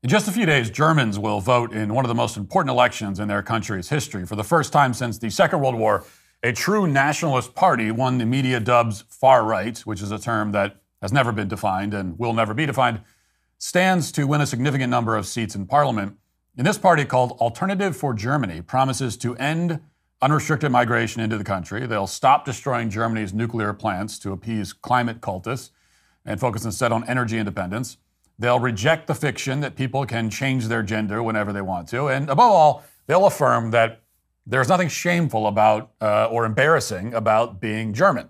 In just a few days, Germans will vote in one of the most important elections in their country's history. For the first time since the Second World War, a true nationalist party, one the media dubs far-right, which is a term that has never been defined and will never be defined, stands to win a significant number of seats in parliament. And this party, called Alternative for Germany, promises to end unrestricted migration into the country. They'll stop destroying Germany's nuclear plants to appease climate cultists and focus instead on energy independence. They'll reject the fiction that people can change their gender whenever they want to. And above all, they'll affirm that there's nothing shameful about or embarrassing about being German.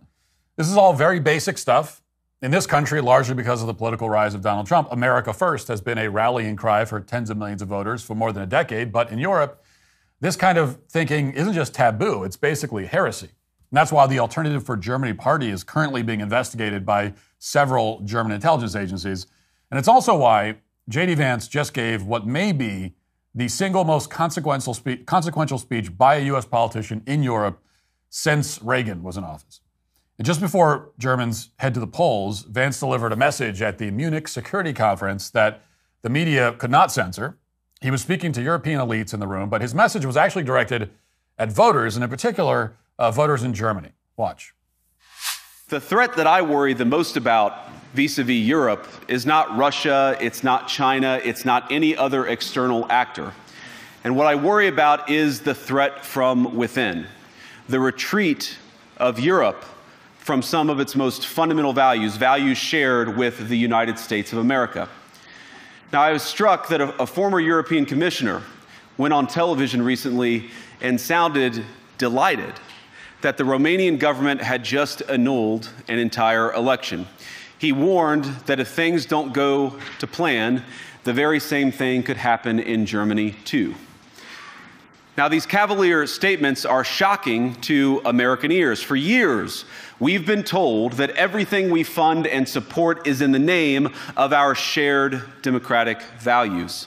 This is all very basic stuff. In this country, largely because of the political rise of Donald Trump, America First has been a rallying cry for tens of millions of voters for more than a decade. But in Europe, this kind of thinking isn't just taboo, it's basically heresy. And that's why the Alternative for Germany party is currently being investigated by several German intelligence agencies. And it's also why J.D. Vance just gave what may be the single most consequential speech by a U.S. politician in Europe since Reagan was in office. And just before Germans head to the polls, Vance delivered a message at the Munich Security Conference that the media could not censor. He was speaking to European elites in the room, but his message was actually directed at voters, and in particular, voters in Germany. Watch. The threat that I worry the most about vis-a-vis Europe is not Russia, it's not China, it's not any other external actor. And what I worry about is the threat from within, the retreat of Europe from some of its most fundamental values, values shared with the United States of America. Now, I was struck that a former European commissioner went on television recently and sounded delighted that the Romanian government had just annulled an entire election. He warned that if things don't go to plan, the very same thing could happen in Germany too. Now, these cavalier statements are shocking to American ears. For years, we've been told that everything we fund and support is in the name of our shared democratic values.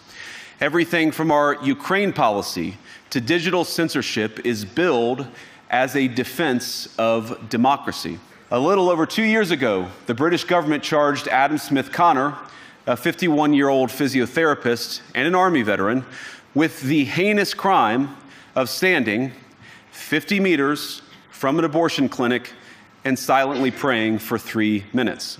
Everything from our Ukraine policy to digital censorship is billed as a defense of democracy. A little over 2 years ago, the British government charged Adam Smith Connor, a 51-year-old physiotherapist and an Army veteran, with the heinous crime of standing 50 meters from an abortion clinic and silently praying for 3 minutes.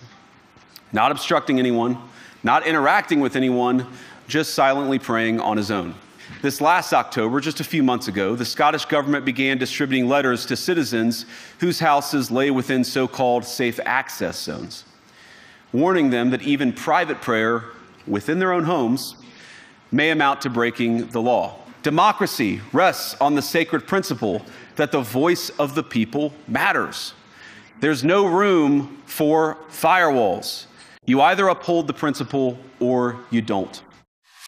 Not obstructing anyone, not interacting with anyone, just silently praying on his own. This last October, just a few months ago, the Scottish government began distributing letters to citizens whose houses lay within so-called safe access zones, warning them that even private prayer within their own homes may amount to breaking the law. Democracy rests on the sacred principle that the voice of the people matters. There's no room for firewalls. You either uphold the principle or you don't.